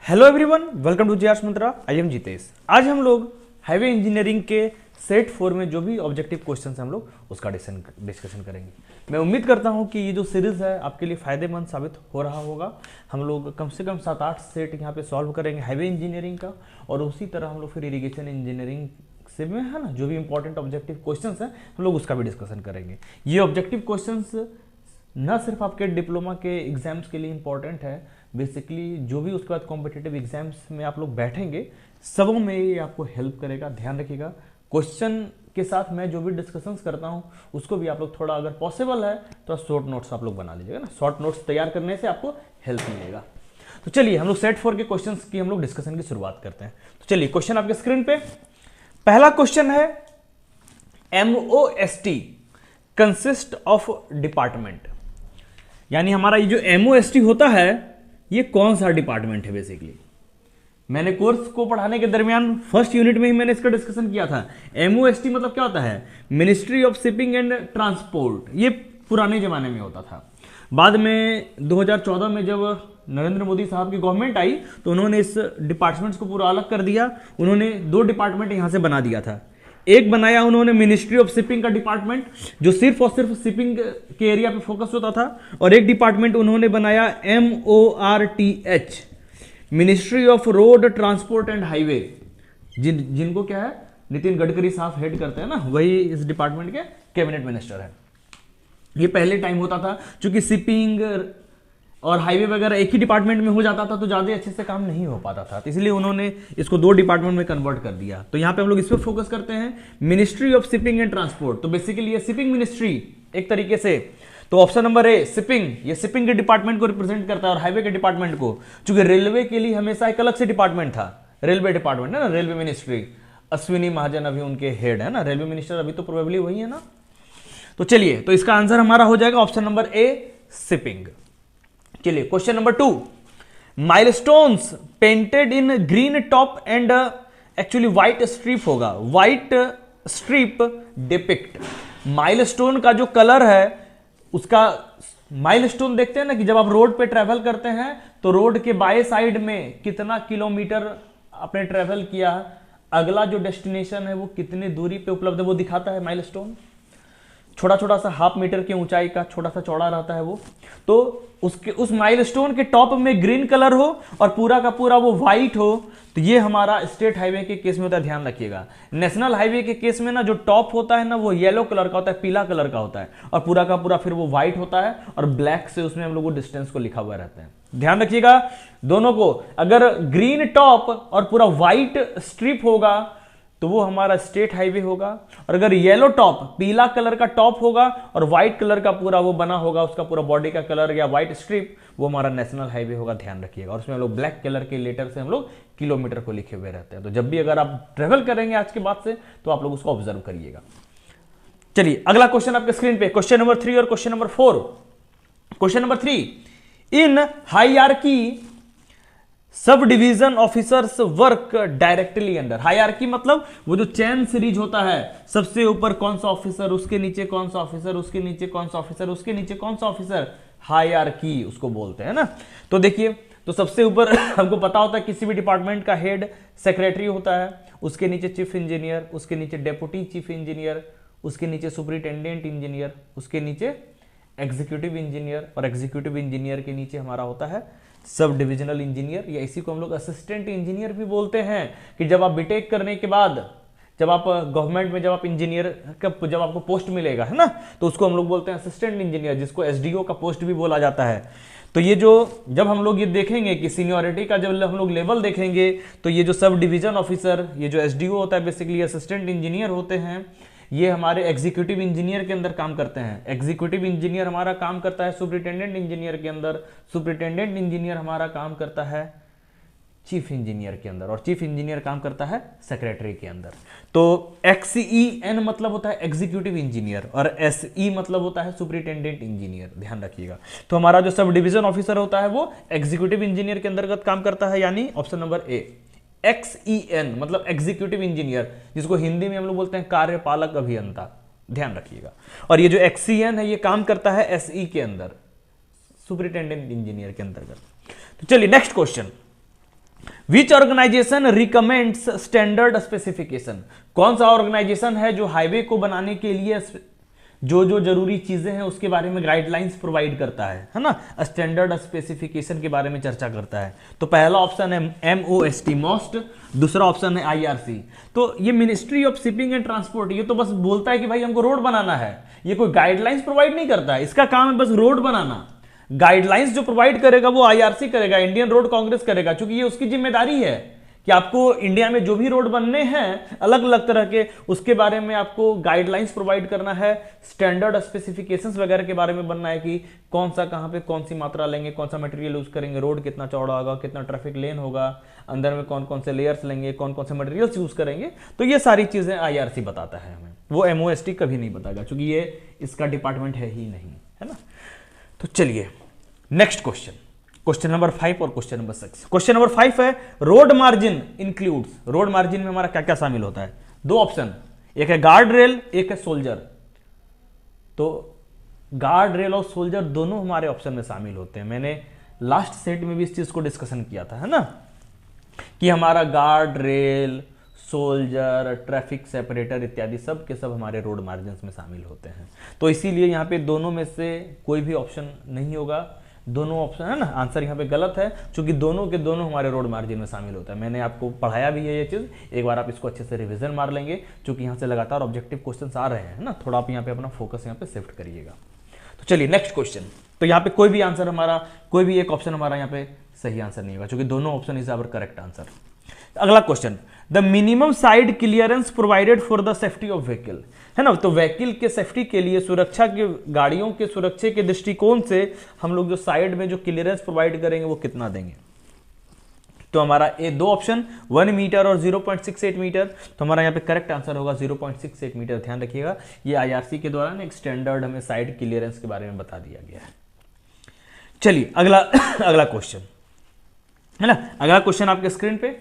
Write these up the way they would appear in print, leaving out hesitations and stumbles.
Hello everyone, welcome to GRS Mantra. I am Jitesh. आज हम लोग हाईवे इंजीनियरिंग के सेट 4 में जो भी ऑब्जेक्टिव क्वेश्चन हैं हम लोग उसका डिस्कशन करेंगे। मैं उम्मीद करता हूं कि ये जो सीरीज है आपके लिए फायदेमंद साबित हो रहा होगा। हम लोग कम से कम 7-8 सेट यहाँ पे सॉल्व करेंगे हाईवे इंजीनियरिंग का, और उसी तरह हम लोग फिर इरिगेशन इंजीनियरिंग से में है ना जो भी इंपॉर्टेंट ऑब्जेक्टिव क्वेश्चंस हैं हम लोग उसका भी डिस्कशन करेंगे। ये ऑब्जेक्टिव क्वेश्चंस न सिर्फ आपके डिप्लोमा के एग्जाम्स के लिए इंपॉर्टेंट है, बेसिकली जो भी उसके बाद कॉम्पिटिटिव एग्जाम्स में आप लोग बैठेंगे सबों में ये आपको हेल्प करेगा। ध्यान रखिएगा, क्वेश्चन के साथ मैं जो भी डिस्कशंस करता हूँ उसको भी आप लोग थोड़ा अगर पॉसिबल है तो शॉर्ट नोट्स आप लोग बना लीजिएगा ना। शॉर्ट नोट्स तैयार करने से आपको हेल्प मिलेगा। तो चलिए हम लोग सेट 4 के क्वेश्चंस की हम लोग डिस्कशन की शुरुआत करते हैं। तो चलिए क्वेश्चन आपके स्क्रीन पे पहला क्वेश्चन है, MOST कंसिस्ट ऑफ डिपार्टमेंट, यानी हमारा ये जो MOST होता है ये कौन सा डिपार्टमेंट है। बेसिकली मैंने कोर्स को पढ़ाने के दरमियान फर्स्ट यूनिट में ही मैंने इसका डिस्कशन किया था। MOST मतलब क्या होता है, ministry of shipping and transport. ये पुराने जमाने में होता था। बाद में 2014 में जब नरेंद्र मोदी साहब की गवर्नमेंट आई तो उन्होंने इस डिपार्टमेंट्स को पूरा अलग कर दिया। उन्होंने 2 डिपार्टमेंट यहां से बना दिया था। एक बनाया उन्होंने मिनिस्ट्री ऑफ शिपिंग का डिपार्टमेंट जो सिर्फ और सिर्फ शिपिंग के एरिया पे फोकस होता था, और एक डिपार्टमेंट उन्होंने बनाया MORTH ministry of road transport and highway, जिनको क्या है नितिन गडकरी साहब हेड करते हैं ना, वही इस डिपार्टमेंट के कैबिनेट मिनिस्टर है। ये पहले टाइम होता था क्योंकि शिपिंग और हाईवे वगैरह एक ही डिपार्टमेंट में हो जाता था तो ज्यादा अच्छे से काम नहीं हो पाता था, तो इसलिए उन्होंने इसको 2 डिपार्टमेंट में कन्वर्ट कर दिया। तो यहाँ पे हम लोग इस पर फोकस करते हैं, ministry of shipping and transport. तो बेसिकली ये शिपिंग मिनिस्ट्री एक तरीके से, तो ऑप्शन नंबर ए शिपिंग, ये शिपिंग के डिपार्टमेंट को रिप्रेजेंट करता है, और हाईवे के डिपार्टमेंट को, चूंकि रेलवे के लिए हमेशा एक अलग से डिपार्टमेंट था, रेलवे डिपार्टमेंट है ना, रेलवे मिनिस्ट्री। अश्विनी महाजन अभी उनके हेड है ना, रेलवे मिनिस्टर अभी तो प्रोबेबली वही है ना। तो चलिए, तो इसका आंसर हमारा हो जाएगा ऑप्शन नंबर ए शिपिंग। चलिए question number 2, milestones painted in green top and actually white strip होगा, व्हाइट स्ट्रिप डिपिक्ट। माइलस्टोन का जो कलर है उसका, माइलस्टोन देखते हैं ना कि जब आप रोड पे ट्रेवल करते हैं तो रोड के बाएं साइड में कितना किलोमीटर आपने ट्रेवल किया, अगला जो डेस्टिनेशन है वो कितनी दूरी पे उपलब्ध है वो दिखाता है माइलस्टोन। छोटा छोटा सा 1/2 मीटर की ऊंचाई का छोटा सा चौड़ा रहता है वो। तो उसके उस माइलस्टोन के टॉप में ग्रीन कलर हो और पूरा का पूरा वो व्हाइट हो, तो ये हमारा स्टेट हाईवे के केस में होता है। ध्यान रखिएगा, नेशनल हाईवे के केस में ना जो टॉप होता है ना वो येलो कलर का होता है, पीला कलर का होता है, और पूरा का पूरा फिर वो व्हाइट होता है, और ब्लैक से उसमें हम लोग डिस्टेंस को लिखा हुआ रहता है। ध्यान रखिएगा दोनों को, अगर ग्रीन टॉप और पूरा व्हाइट स्ट्रिप होगा तो वो हमारा स्टेट हाईवे होगा, और अगर येलो टॉप, पीला कलर का टॉप होगा और व्हाइट कलर का पूरा वो बना होगा, उसका पूरा बॉडी का कलर या व्हाइट स्ट्रिप, वो हमारा नेशनल हाईवे होगा। ध्यान रखिएगा, और उसमें हम लोग ब्लैक कलर के लेटर से हम लोग किलोमीटर को लिखे हुए रहते हैं। तो जब भी अगर आप ट्रेवल करेंगे आज के बाद से तो आप लोग उसको ऑब्जर्व करिएगा। चलिए अगला क्वेश्चन आपके स्क्रीन पे, क्वेश्चन नंबर 3 और question number 4। Question number 3, in hierarchy sub division officers work directly under. Hierarchy मतलब वो जो चैन सीरीज होता है, सबसे ऊपर कौन सा ऑफिसर, उसके नीचे कौन सा ऑफिसर, उसके नीचे कौन सा ऑफिसर, उसके नीचे कौन सा ऑफिसर, हायरार्की उसको बोलते हैं ना। तो देखिए, तो सबसे ऊपर हमको पता होता है किसी भी डिपार्टमेंट का हेड सेक्रेटरी होता है, उसके नीचे चीफ इंजीनियर, उसके नीचे डेप्यूटी चीफ इंजीनियर, उसके नीचे सुपरिटेंडेंट इंजीनियर, उसके नीचे एग्जीक्यूटिव इंजीनियर, और एग्जीक्यूटिव इंजीनियर के नीचे हमारा होता है सब डिविजनल इंजीनियर, या इसी को हम लोग असिस्टेंट इंजीनियर भी बोलते हैं। कि जब आप बीटेक करने के बाद, जब आप गवर्नमेंट में जब आप इंजीनियर का जब आपको पोस्ट मिलेगा है ना, तो उसको हम लोग बोलते हैं असिस्टेंट इंजीनियर, जिसको SDO का पोस्ट भी बोला जाता है। तो ये जो जब हम लोग ये देखेंगे कि सीनियरिटी का जब हम लोग लेवल देखेंगे, तो ये जो सब डिवीजन ऑफिसर, ये जो SDO होता है, बेसिकली असिस्टेंट इंजीनियर होते हैं, ये हमारे एग्जीक्यूटिव इंजीनियर के अंदर काम करते हैं। एग्जीक्यूटिव इंजीनियर हमारा काम करता है सुपरिटेंडेंट इंजीनियर के अंदर, सुपरिटेंडेंट इंजीनियर हमारा काम करता है चीफ इंजीनियर के अंदर, और चीफ इंजीनियर काम करता है सेक्रेटरी के अंदर। तो XEN मतलब होता है एग्जीक्यूटिव इंजीनियर, और SE मतलब होता है सुपरिटेंडेंट इंजीनियर। ध्यान रखिएगा, तो हमारा जो सब डिवीजन ऑफिसर होता है वो एग्जीक्यूटिव इंजीनियर के अंतर्गत काम करता है, यानी ऑप्शन नंबर ए। XEN मतलब एग्जीक्यूटिव इंजीनियर, जिसको हिंदी में हम लोग बोलते हैं कार्यपालक अभियंता। ध्यान रखिएगा, और ये जो XEN है ये काम करता है SE के अंदर, सुपरिटेंडेंट इंजीनियर के अंतर्गत। तो चलिए नेक्स्ट क्वेश्चन, विच ऑर्गेनाइजेशन रिकमेंड्स स्टैंडर्ड स्पेसिफिकेशन, कौन सा ऑर्गेनाइजेशन है जो हाईवे को बनाने के लिए जो जो जरूरी चीजें हैं उसके बारे में गाइडलाइंस प्रोवाइड करता है ना, स्टैंडर्ड स्पेसिफिकेशन के बारे में चर्चा करता है। तो पहला ऑप्शन है MOST मोस्ट, दूसरा ऑप्शन है IRC। तो ये ministry of shipping and transport, ये तो बस बोलता है कि भाई हमको रोड बनाना है, ये कोई गाइडलाइंस प्रोवाइड नहीं करता है, इसका काम है बस रोड बनाना। गाइडलाइंस जो प्रोवाइड करेगा वो IRC करेगा, इंडियन रोड कांग्रेस करेगा, क्योंकि ये उसकी जिम्मेदारी है कि आपको इंडिया में जो भी रोड बनने हैं अलग अलग तरह के, उसके बारे में आपको गाइडलाइंस प्रोवाइड करना है, स्टैंडर्ड स्पेसिफिकेशंस वगैरह के बारे में बनना है कि कौन सा कहां पे कौन सी मात्रा लेंगे, कौन सा मटेरियल यूज करेंगे, रोड कितना चौड़ा होगा, कितना ट्रैफिक लेन होगा, अंदर में कौन कौन से लेयर्स लेंगे, कौन कौन से मटेरियल्स यूज करेंगे। तो ये सारी चीजें IRC बताता है हमें, वो MOST कभी नहीं बताएगा, क्योंकि ये इसका डिपार्टमेंट है ही नहीं, है ना। तो चलिए नेक्स्ट क्वेश्चन, क्वेश्चन नंबर 5 और क्वेश्चन नंबर 6। क्वेश्चन नंबर 5 है road margin includes, road margin में हमारा क्या क्या शामिल होता है। दो ऑप्शन, एक है गार्ड रेल, एक है सोल्जर। तो गार्ड रेल और सोल्जर दोनों हमारे ऑप्शन में शामिल होते हैं। मैंने लास्ट सेट में भी इस चीज को डिस्कशन किया था, है ना, कि हमारा guard rail, soldier, traffic separator इत्यादि सब के सब हमारे रोड मार्जिन में शामिल होते हैं। तो इसीलिए यहाँ पे दोनों में से कोई भी ऑप्शन नहीं होगा, दोनों ऑप्शन है ना, आंसर यहाँ पे गलत है, क्योंकि दोनों के दोनों हमारे रोड मार्जिन में शामिल होता है। मैंने आपको पढ़ाया भी है ये चीज, एक बार आप इसको अच्छे से रिवीजन मार लेंगे, क्योंकि यहाँ से लगातार ऑब्जेक्टिव क्वेश्चन आ रहे हैं ना, थोड़ा आप यहाँ पे अपना फोकस यहाँ पे शिफ्ट करिएगा। तो चलिए नेक्स्ट क्वेश्चन। तो यहाँ पे कोई भी आंसर हमारा, कोई भी एक ऑप्शन हमारा यहाँ पे सही आंसर नहीं होगा, क्योंकि दोनों option is our correct answer. अगला question, the minimum side clearance provided for the safety of vehicle, है ना। तो व्हीकल के सेफ्टी के लिए, सुरक्षा के, गाड़ियों के सुरक्षा के दृष्टिकोण से हम लोग जो साइड में जो क्लियरेंस प्रोवाइड करेंगे वो कितना देंगे। तो हमारा ये दो ऑप्शन 1 मीटर और 0.68 मीटर, तो हमारा यहाँ पे करेक्ट आंसर होगा 0.68 मीटर। ध्यान रखिएगा, ये IRC के द्वारा एक स्टैंडर्ड हमें साइड क्लियरेंस के बारे में बता दिया गया है। चलिए अगला अगला क्वेश्चन, है ना। अगला क्वेश्चन आपके स्क्रीन पे,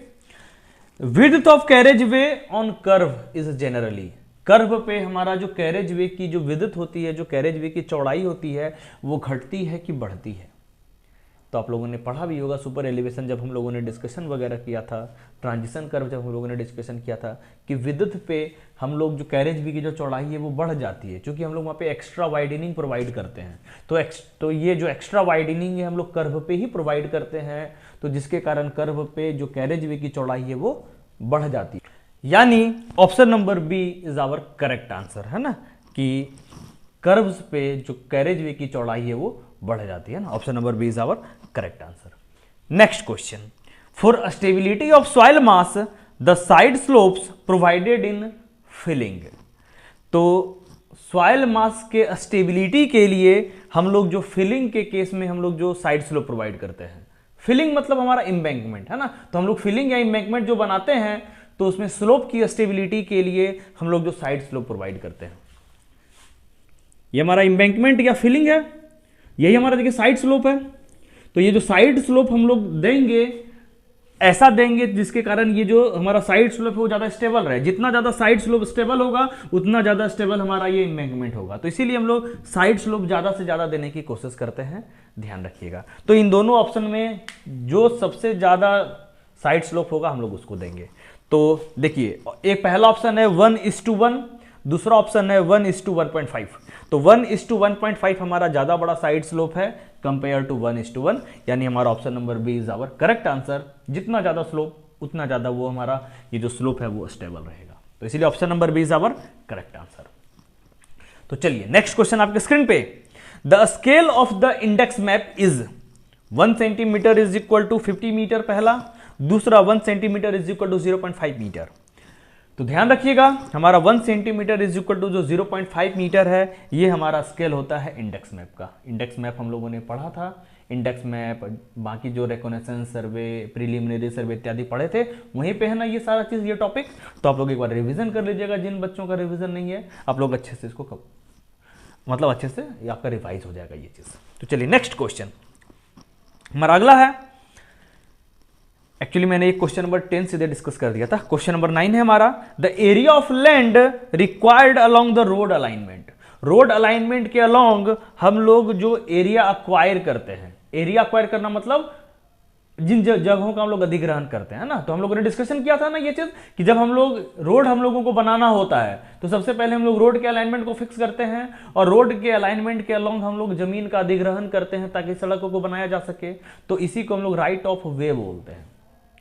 width of carriage way on curve is generally, curve पे हमारा जो कैरेज वे की जो विड्थ होती है, जो कैरेज वे की चौड़ाई होती है, वो घटती है कि बढ़ती है। तो आप लोगों ने पढ़ा भी होगा सुपर एलिवेशन, जब हम लोगों ने डिस्कशन वगैरह किया था, ट्रांजिशन कर्व जब हम लोगों ने डिस्कशन किया था, कि विड्थ पे हम लोग जो कैरेज वे की जो चौड़ाई है वो बढ़ जाती है, क्योंकि हम लोग वहाँ पे एक्स्ट्रा वाइडनिंग प्रोवाइड करते हैं। तो ये जो एक्स्ट्रा वाइडनिंग है हम लोग कर्व पे ही प्रोवाइड करते हैं, तो जिसके कारण कर्व पे जो कैरेज वे की चौड़ाई है वो बढ़ जाती है। यानी option number B is our correct answer, है ना, कि कर्व्स पे जो कैरेज वे की चौड़ाई है वो बढ़ जाती है ना। Option number B is our correct answer. Next question, for stability of soil mass the side slopes provided in filling. तो सॉइल मास के स्टेबिलिटी के लिए हम लोग जो फिलिंग के केस में हम लोग जो साइड स्लोप प्रोवाइड करते हैं, फिलिंग मतलब हमारा एम्बैंकमेंट, है ना। तो हम लोग फिलिंग या एम्बैंकमेंट जो बनाते हैं, तो उसमें स्लोप की स्टेबिलिटी के लिए हम लोग जो साइड स्लोप प्रोवाइड करते हैं, ये हमारा एम्बैंकमेंट या फिलिंग है, यही हमारा देखिए साइड स्लोप है। तो ये जो साइड स्लोप हम लोग देंगे, ऐसा देंगे जिसके कारण ये जो हमारा साइड स्लोप है वो ज्यादा स्टेबल रहे। जितना ज्यादा साइड स्लोप स्टेबल होगा उतना ज्यादा स्टेबल हमारा ये एम्बैंकमेंट होगा। तो इसीलिए हम लोग साइड स्लोप ज्यादा से ज्यादा देने की कोशिश करते हैं, ध्यान रखिएगा। तो इन दोनों ऑप्शन में जो सबसे ज्यादा साइड स्लोप होगा हम लोग उसको देंगे। तो देखिए, एक पहला ऑप्शन है 1:1, दूसरा ऑप्शन है 1:1.5। तो 1:1.5 हमारा ज्यादा बड़ा साइड स्लोप है कंपेयर टू 1:1, यानी हमारा option number B is our correct answer. जितना ज्यादा स्लोप उतना ज्यादा वो हमारा ये जो स्लोप है वो स्टेबल रहेगा। तो इसीलिए option number B is our correct answer. तो चलिए नेक्स्ट क्वेश्चन आपके स्क्रीन पे, the scale of the index map is 1 centimetre is equal to 50 metre पहला, दूसरा 1 centimetre is equal to 0.5 metre. तो ध्यान रखिएगा, हमारा 1 सेंटीमीटर इज इक्वल टू जो 0.5 मीटर है, ये हमारा स्केल होता है इंडेक्स मैप का। इंडेक्स मैप हम लोगों ने पढ़ा था, इंडेक्स मैप, बाकी जो रिकॉनेसेंस सर्वे, प्रीलिमिनरी सर्वे इत्यादि पढ़े थे, वहीं पे है ना ये सारा चीज, ये टॉपिक। तो आप लोग एक बार रिवीजन कर लीजिएगा, जिन बच्चों का रिवीजन नहीं है, आप लोग अच्छे से इसको मतलब अच्छे से आपका रिवाइज हो जाएगा ये चीज। तो चलिए नेक्स्ट क्वेश्चन हमारा अगला है। एक्चुअली मैंने एक क्वेश्चन नंबर 10 सीधे डिस्कस कर दिया था। क्वेश्चन नंबर 9 है हमारा, the area of land required along the road alignment. Road alignment के अलोंग हम लोग जो एरिया अक्वायर करते हैं, एरिया अक्वायर करना मतलब जिन जगहों का हम लोग अधिग्रहण करते हैं ना, तो हम लोगों ने डिस्कशन किया था ना ये चीज कि जब हम लोग रोड हम लोगों को बनाना होता है तो सबसे पहले हम लोग रोड के अलाइनमेंट को फिक्स करते हैं और रोड के अलाइनमेंट के अलोंग हम लोग जमीन का अधिग्रहण करते हैं ताकि सड़कों को बनाया जा सके। तो इसी को हम लोग राइट ऑफ वे बोलते हैं,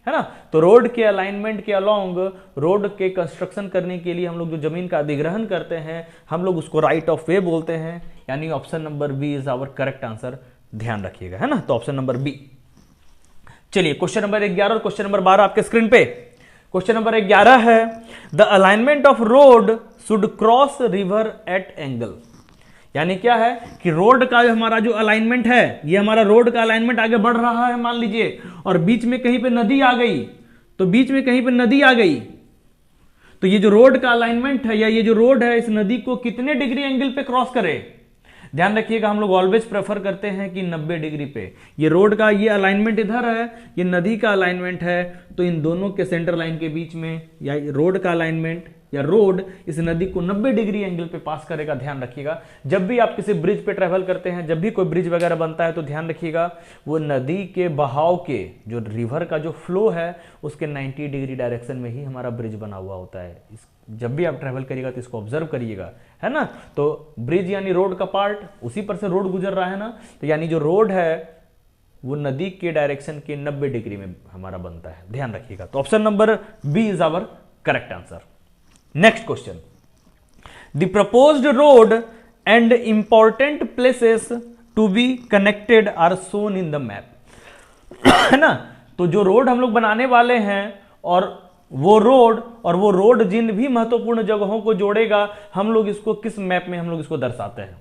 है ना। तो रोड के अलाइनमेंट के अलोंग रोड के कंस्ट्रक्शन करने के लिए हम लोग जो जमीन का अधिग्रहण करते हैं हम लोग उसको राइट ऑफ वे बोलते हैं, यानी option number B is our correct answer, ध्यान रखिएगा, है ना। तो ऑप्शन नंबर बी। चलिए क्वेश्चन नंबर 11 और क्वेश्चन नंबर 12 आपके स्क्रीन पे। क्वेश्चन नंबर 11 है the alignment of road should cross river eight angle, यानी क्या है कि रोड का हमारा जो अलाइनमेंट है, ये हमारा रोड का अलाइनमेंट आगे बढ़ रहा है मान लीजिए, और बीच में कहीं पे नदी आ गई, तो बीच में कहीं पे नदी आ गई तो ये जो रोड का अलाइनमेंट है या ये जो रोड है इस नदी को कितने डिग्री एंगल पे क्रॉस करे। ध्यान रखिएगा हम लोग ऑलवेज प्रेफर करते हैं कि 90 डिग्री पे। ये रोड का ये अलाइनमेंट इधर है, ये नदी का अलाइनमेंट है, तो इन दोनों के सेंटर लाइन के बीच में या रोड का अलाइनमेंट या रोड इस नदी को 90 डिग्री एंगल पे पास करेगा। ध्यान रखिएगा जब भी आप किसी ब्रिज पे ट्रेवल करते हैं, जब भी कोई ब्रिज वगैरह बनता है तो ध्यान रखिएगा वो नदी के बहाव के जो रिवर का जो फ्लो है उसके 90 डिग्री डायरेक्शन में ही हमारा ब्रिज बना हुआ होता है। जब भी आप ट्रेवल करिएगा तो इसको ऑब्जर्व करिएगा, है ना। तो ब्रिज यानी रोड का पार्ट, उसी पर से रोड गुजर रहा है ना, तो यानी जो रोड है वो नदी के डायरेक्शन के 90 डिग्री में हमारा बनता है, ध्यान रखिएगा। तो option number B is our correct answer. Next question, the proposed road and important places to be connected are shown in the map, है ना। तो जो रोड हम लोग बनाने वाले हैं और वो रोड जिन भी महत्वपूर्ण जगहों को जोड़ेगा हम लोग इसको किस मैप में हम लोग इसको दर्शाते हैं।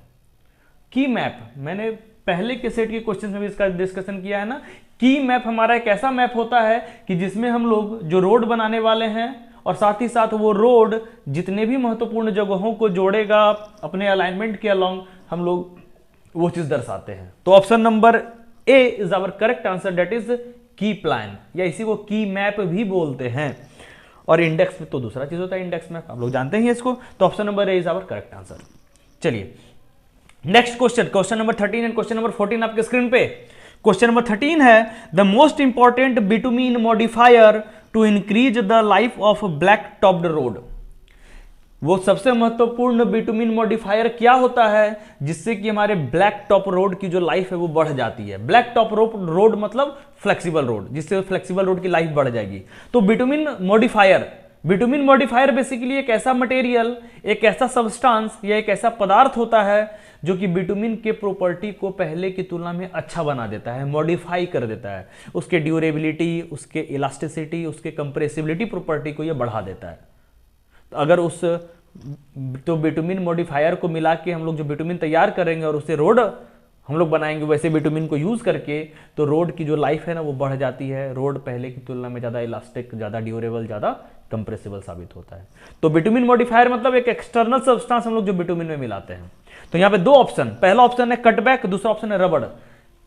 की मैप, मैंने पहले के सेट के क्वेश्चन में भी इसका डिस्कशन किया है ना। की मैप हमारा एक ऐसा मैप होता है कि जिसमें हम लोग जो रोड बनाने वाले हैं और साथ ही साथ वो रोड जितने भी महत्वपूर्ण जगहों को जोड़ेगा अपने अलाइनमेंट के अलोंग हम लोग वो चीज दर्शाते हैं। तो option number A is our correct answer, that is key plan, या इसी को की मैप भी बोलते हैं। और इंडेक्स में तो दूसरा चीज होता है, इंडेक्स मैप आप लोग जानते हैं इसको। तो option number A is our correct answer. चलिए next question, question number 13 and question number 14 आपके स्क्रीन पे। क्वेश्चन नंबर 13 है the most important bitumen modifier to increase the life of black topped road. वो सबसे महत्वपूर्ण बिटुमीन मॉडिफायर क्या होता है जिससे कि हमारे ब्लैक टॉप रोड की जो लाइफ है वो बढ़ जाती है। ब्लैक टॉप रोड मतलब फ्लेक्सिबल रोड, जिससे फ्लेक्सिबल रोड की लाइफ बढ़ जाएगी। तो बिटुमीन मॉडिफायर बेसिकली एक ऐसा मटेरियल, एक ऐसा सब्सटेंस या एक ऐसा पदार्थ होता है जो कि बिटुमीन के प्रॉपर्टी को पहले की तुलना में अच्छा बना देता है, मॉडिफाई कर देता है। उसके ड्यूरेबिलिटी, उसके इलास्टिसिटी, उसके कंप्रेसिबिलिटी प्रॉपर्टी को यह बढ़ा देता है। तो अगर तो बिटुमीन मॉडिफायर को मिला के हम लोग जो बिटुमीन तैयार करेंगे और उससे रोड हम लोग बनाएंगे वैसे बिटुमीन को यूज करके, तो रोड की जो लाइफ है ना वो बढ़ जाती है। रोड पहले की तुलना में ज्यादा इलास्टिक, ज्यादा ड्यूरेबल, ज्यादा कंप्रेसिबल साबित होता है। तो बिटुमीन मॉडिफायर मतलब एक एक्सटर्नल सब्सटेंस हम लोग जो बिटुमीन में मिलाते हैं। तो यहाँ पे दो ऑप्शन, पहला ऑप्शन है कटबैक, दूसरा ऑप्शन है रबड़।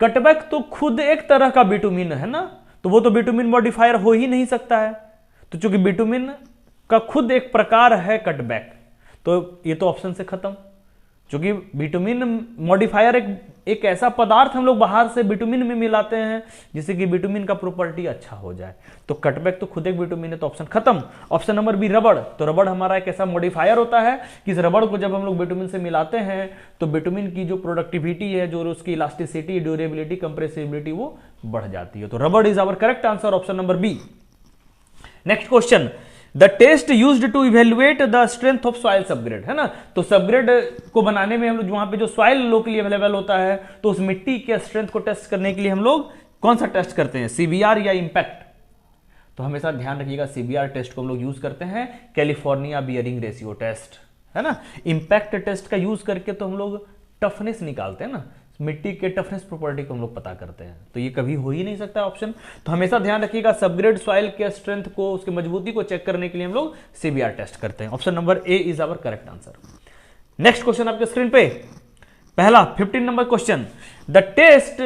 कटबैक तो खुद एक तरह का बिटुमीन है ना, तो वो तो बिटुमीन मॉडिफायर हो ही नहीं सकता है। तो चूंकि बिटुमीन का खुद एक प्रकार है कटबैक, तो ये तो ऑप्शन से खत्म। क्योंकि बिटुमीन मॉडिफायर एक ऐसा पदार्थ हम लोग बाहर से बिटुमीन में मिलाते हैं जिससे कि बिटुमीन का प्रॉपर्टी अच्छा हो जाए। तो कटबैक तो खुद एक बिटुमीन है, तो ऑप्शन खत्म। ऑप्शन नंबर बी रबड़। तो रबड़ हमारा एक ऐसा मॉडिफायर होता है कि इस रबड़ को जब हम लोग बिटुमीन से मिलाते हैं तो बिटुमीन की जो प्रोडक्टिविटी है, जो उसकी इलास्टिसिटी, ड्यूरेबिलिटी, कंप्रेसिबिलिटी वो बढ़ जाती है। तो rubber is our correct answer, option number B. Next question, the test used to evaluate the strength of soil subgrade, है ना। तो सबग्रेड को बनाने में हम लोग वहां पे जो सॉइल लोकली अवेलेबल होता है तो उस मिट्टी के स्ट्रेंथ को टेस्ट करने के लिए हम लोग कौन सा टेस्ट करते हैं, सीबीआर या इंपैक्ट। तो हमेशा ध्यान रखिएगा सीबीआर टेस्ट को हम लोग यूज करते हैं, कैलिफोर्निया बियरिंग रेशियो टेस्ट, है ना। इंपैक्ट टेस्ट का यूज करके तो हम लोग टफनेस निकालते हैं ना, मिट्टी के टफनेस प्रॉपर्टी को हम लोग पता करते हैं। तो ये कभी हो ही नहीं सकता ऑप्शन। तो हमेशा ध्यान रखिएगा सबग्रेड सॉइल के स्ट्रेंथ को, उसकी मजबूती को चेक करने के लिए हम लोग सीबीआर टेस्ट करते हैं। Option number A is our correct answer. Next question आपके स्क्रीन पे, पहला 15 number question, the test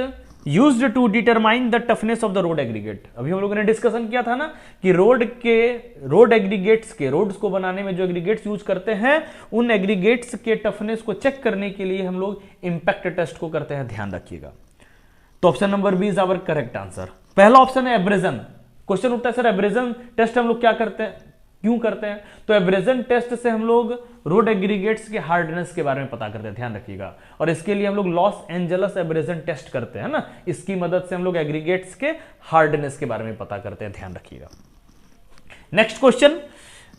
used to determine the toughness of the road aggregate. अभी हम लोगों ने डिस्कशन किया था ना कि रोड एग्रीगेट्स के, रोड्स को बनाने में जो एग्रीगेट्स यूज करते हैं उन एग्रीगेट्स के टफनेस को चेक करने के लिए हम लोग इंपैक्ट टेस्ट को करते हैं, ध्यान रखिएगा। तो option number B is our correct answer. पहला ऑप्शन है एब्रेजन। क्वेश्चन उठता है सर एब्रेजन टेस्ट हम लोग क्या करते हैं, क्यों करते हैं? तो एब्रेजन टेस्ट से हम लोग रोड एग्रीगेट्स के हार्डनेस के बारे में पता करते हैं, ध्यान रखिएगा। और इसके लिए हम लोग लॉस एंजलस एब्रेजन टेस्ट करते हैं ना, इसकी मदद से हम लोग एग्रीगेट्स के हार्डनेस के बारे में पता करते हैं, ध्यान रखिएगा। Next question,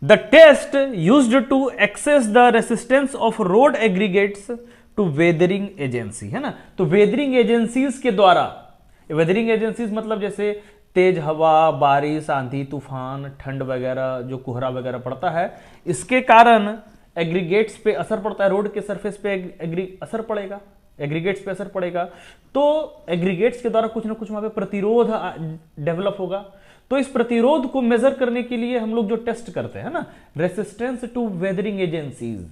the test used to assess the resistance of road aggregates to weathering agency, है ना। तो वेदरिंग एजेंसीज के द्वारा, वेदरिंग एजेंसीज मतलब जैसे तेज हवा, बारिश, आंधी तूफान, ठंड वगैरह, जो कोहरा वगैरह पड़ता है, इसके कारण एग्रीगेट्स पे असर पड़ता है, रोड के सरफेस पे असर पड़ेगा, एग्रीगेट्स पे असर पड़ेगा। तो एग्रीगेट्स के द्वारा कुछ ना कुछ वहां पे प्रतिरोध डेवलप होगा। तो इस प्रतिरोध को मेजर करने के लिए हम लोग जो टेस्ट करते हैं ना, रेसिस्टेंस टू वेदरिंग एजेंसीज,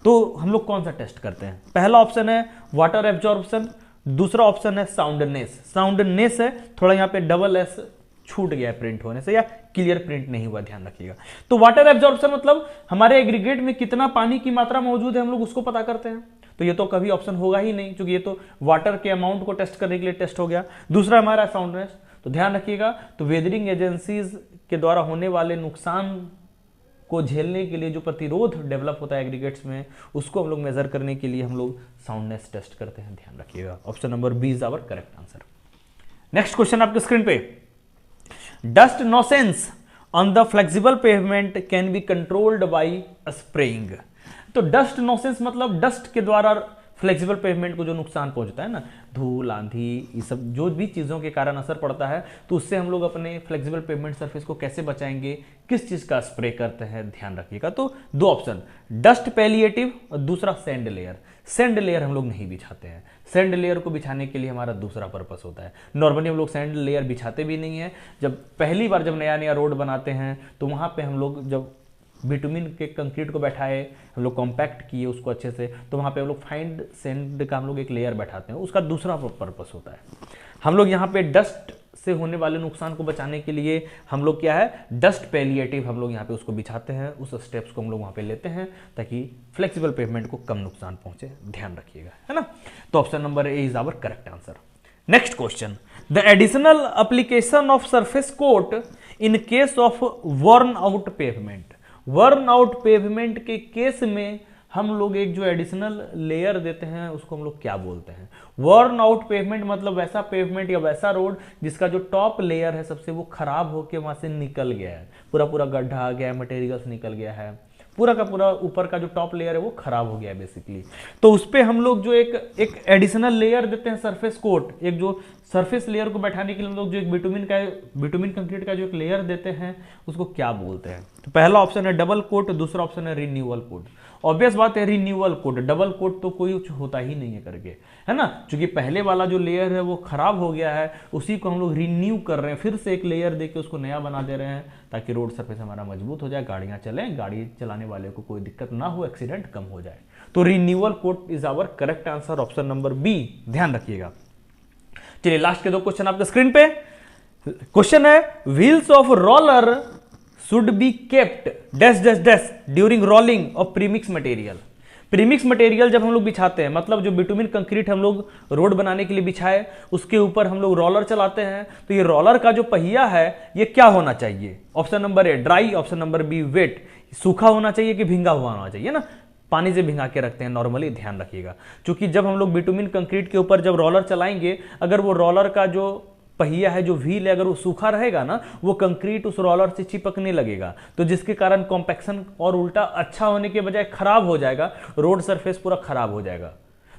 तो हम लोग कौन सा टेस्ट करते हैं? पहला ऑप्शन है वाटर एब्जॉर्प्शन, दूसरा ऑप्शन है साउंडनेस। साउंडनेस है, थोड़ा यहां पे डबल एस छूट गया है प्रिंट होने से, या क्लियर प्रिंट नहीं हुआ, ध्यान रखिएगा। तो वाटर एब्जॉर्प्शन मतलब हमारे एग्रीगेट में कितना पानी की मात्रा मौजूद है, हम लोग उसको पता करते हैं। तो ये तो कभी ऑप्शन होगा ही नहीं, क्योंकि ये तो वाटर के अमाउंट को टेस्ट करने के लिए टेस्ट हो गया। दूसरा हमारा साउंडनेस, तो ध्यान रखिएगा। तो वेदरिंग एजेंसीज के द्वारा होने वाले नुकसान को झेलने के लिए जो प्रतिरोध डेवलप होता है एग्रीगेट्स में, उसको हम लोग मेजर करने के लिए हम लोग साउंडनेस टेस्ट करते हैं, ध्यान रखिएगा। Option number B is our correct answer. Next question आपके स्क्रीन पे, dust nuisance on the flexible pavement can be controlled by spraying. तो डस्ट नॉसेंस मतलब डस्ट के द्वारा फ्लेक्सिबल पेवमेंट को जो नुकसान पहुंचता है ना, धूल, आंधी, ये सब जो भी चीज़ों के कारण असर पड़ता है, तो उससे हम लोग अपने फ्लेक्सिबल पेवमेंट सरफेस को कैसे बचाएंगे, किस चीज़ का स्प्रे करते हैं, ध्यान रखिएगा। तो दो ऑप्शन, डस्ट पैलिएटिव और दूसरा सैंड लेयर। सैंड लेयर हम लोग नहीं बिछाते हैं, सैंड लेयर को बिछाने के लिए हमारा दूसरा पर्पस होता है। नॉर्मली हम लोग सैंड लेयर बिछाते भी नहीं है। जब पहली बार जब नया नया रोड बनाते हैं, तो वहाँ पे हम लोग जब बिटुमिन के कंक्रीट को बैठाए, हम लोग कॉम्पैक्ट किए उसको अच्छे से, तो वहाँ पे हम लोग फाइंड सैंड का हम लोग एक लेयर बैठाते हैं, उसका दूसरा पर्पस होता है। हम लोग यहाँ पे डस्ट से होने वाले नुकसान को बचाने के लिए हम लोग क्या है, डस्ट पैलिएटिव हम लोग यहाँ पे उसको बिछाते हैं, उस स्टेप्स को हम लोग वहाँ पे लेते हैं, ताकि फ्लेक्सिबल पेवमेंट को कम नुकसान पहुंचे, ध्यान रखिएगा, है ना। तो option number A is our correct answer. Next question, the additional application of surface coat in case of worn out pavement. Worn out pavement के केस में हम लोग एक जो एडिशनल लेयर देते हैं, उसको हम लोग क्या बोलते हैं? वर्न आउट पेवमेंट मतलब वैसा पेवमेंट या वैसा रोड जिसका जो टॉप लेयर है सबसे, वो खराब होकर वहां से निकल गया है, पूरा पूरा गड्ढा आ गया है, मटेरियल्स निकल गया है, पूरा का पूरा ऊपर का जो टॉप लेयर है वो खराब हो गया है बेसिकली। तो उस पर हम लोग जो एक एडिशनल लेयर देते हैं, सरफेस कोट, एक जो सरफेस लेयर को बैठाने के लिए हम लोग जो एक बिटुमिन कंक्रीट का जो एक लेयर देते हैं, उसको क्या बोलते हैं? तो पहला ऑप्शन है डबल कोट, दूसरा ऑप्शन है रिन्यूअल कोट। ऑब्वियस बात है रिन्यूअल कोट, डबल कोट तो कोई होता ही नहीं है करके, है ना, क्योंकि पहले वाला जो लेयर है वो खराब हो गया है, उसी को हम लोग रिन्यू कर रहे हैं, फिर से एक लेयर देके उसको नया बना दे रहे हैं, ताकि रोड सरफेस हमारा मजबूत हो जाए, गाड़ियां चलें, गाड़ी चलाने वाले को कोई दिक्कत ना हो, एक्सीडेंट कम हो जाए। तो renewal coat is our correct answer, option number B, ध्यान रखिएगा। चलिए लास्ट के दो क्वेश्चन आपके स्क्रीन पे। क्वेश्चन है, wheels of roller should be kept dash dash dash during rolling of premix material. Premix material जब हम लोग बिछाते हैं, मतलब जो बिटुमिन कंक्रीट हम लोग रोड बनाने के लिए बिछाए, उसके ऊपर हम लोग रोलर चलाते हैं, तो ये रोलर का जो पहिया है ये क्या होना चाहिए? Option number A dry, option number B wet. सूखा होना चाहिए कि भींगा हुआ होना चाहिए ना, पानी से भिंगा के रखते हैं नॉर्मली, ध्यान रखिएगा। क्योंकि जब हम लोग बिटुमिन कंक्रीट के ऊपर जब रोलर चलाएंगे, अगर वो रोलर का जो पहिया है, जो व्हील है, अगर वो सूखा रहेगा ना, वो कंक्रीट उस रोलर से चिपकने लगेगा, तो जिसके कारण कॉम्पैक्शन और उल्टा अच्छा होने के बजाय खराब हो जाएगा, रोड सरफेस पूरा खराब हो जाएगा।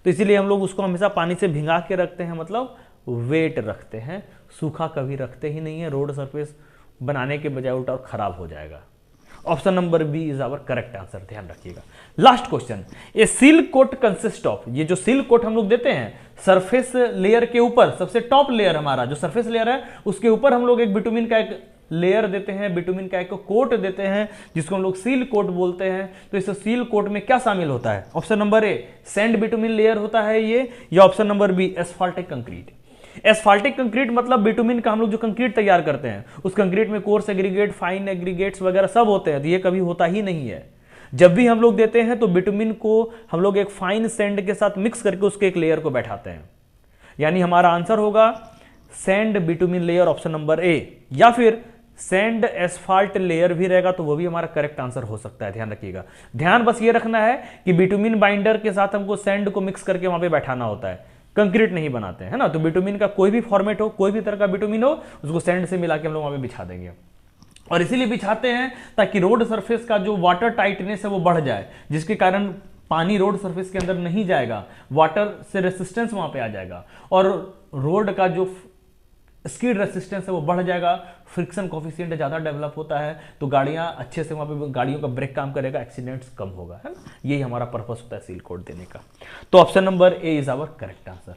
तो इसीलिए हम लोग उसको हमेशा पानी से भिंगा के रखते हैं, मतलब वेट रखते हैं, सूखा कभी रखते ही नहीं है, रोड सरफेस बनाने के बजाय उल्टा और खराब हो जाएगा। Option number B is our correct answer, ध्यान रखिएगा। Last question, a seal coat consist of, ये जो सील कोट हम लोग देते हैं सरफेस लेयर के ऊपर, सबसे टॉप लेयर हमारा जो सरफेस लेयर है, उसके ऊपर हम लोग एक बिटुमिन का एक लेयर देते हैं, बिटुमिन का एक कोट देते हैं, जिसको हम लोग सील कोट बोलते हैं। तो इस सील कोट में क्या शामिल होता है? Option number A sand bitumen layer होता है ये, या option number B asphaltic concrete. Asphaltic concrete मतलब बिटुमिन का हम लोग जो कंक्रीट तैयार करते हैं, उस कंक्रीट में कोर्स एग्रीगेट, फाइन एग्रीगेट्स वगैरह सब होते हैं, तो ये कभी होता ही नहीं है। जब भी हम लोग देते हैं तो बिटुमिन को हम लोग एक फाइन सैंड के साथ मिक्स करके उसके एक लेयर को बैठाते हैं। यानी हमारा आंसर होगा sand bitumen layer option number ए, या फिर सैंड एस्फाल्ट लेयर भी रहेगा तो वो भी हमारा करेक्ट आंसर हो सकता है। ध्यान रखिएगा, ध्यान बस ये रखना है कि बिटुमिन बाइंडर के साथ हमको सैंड को मिक्स करके वहां पे बैठाना होता है, कंक्रीट नहीं बनाते हैं ना। तो बिटुमिन का कोई भी फॉर्मेट हो, कोई भी तरह का बिटुमिन हो, उसको सैंड से मिला के हम लोग वहां पे बिछा देंगे। और इसीलिए बिछाते हैं ताकि रोड सरफेस का जो वाटर टाइटनेस है वो बढ़ जाए, जिसके कारण पानी रोड सरफेस के अंदर नहीं जाएगा, वाटर से रेसिस्टेंस वहां पे आ जाएगा और रोड का जो स्कीड रेसिस्टेंस है वो बढ़ जाएगा, फ्रिक्शन कोफिशिएंट ज्यादा डेवलप होता है तो गाड़ियां अच्छे से वहां पे गाड़ियों का ब्रेक काम करेगा, एक्सीडेंट्स कम होगा, है ना। यही हमारा पर्पस होता है सील कोड देने का। तो option number A is our correct answer.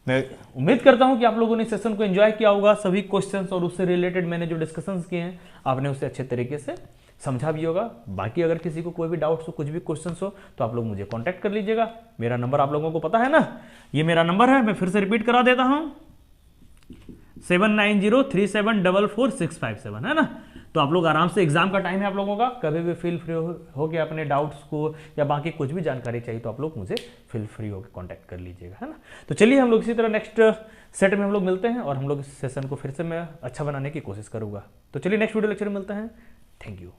मैं उम्मीद करता हूं कि आप लोगों ने सेशन को एंजॉय किया होगा, सभी क्वेश्चंस और उससे रिलेटेड मैंने जो डिस्कशंस किए हैं आपने उसे अच्छे तरीके से समझा भी होगा। बाकी अगर किसी को कोई भी डाउट्स हो, कुछ भी क्वेश्चंस हो तो आप लोग मुझे कांटेक्ट कर लीजिएगा। मेरा नंबर आप लोगों को पता है ना, ये मेरा नंबर है, मैं फिर से रिपीट करा देता हूं 7903744657, है ना। तो आप लोग आराम से, एग्जाम का टाइम है आप लोगों का, कभी भी फील फ्री हो के अपने डाउट्स को या बाकी कुछ भी जानकारी चाहिए तो आप लोग मुझे फील फ्री होकर कांटेक्ट कर लीजिएगा, है ना। तो चलिए हम लोग इसी तरह नेक्स्ट सेट में हम लोग मिलते हैं और हम लोग इस सेशन को फिर से मैं अच्छा बनाने की कोशिश करूंगा। तो चलिए नेक्स्ट वीडियो लेक्चर में मिलते हैं। Thank you.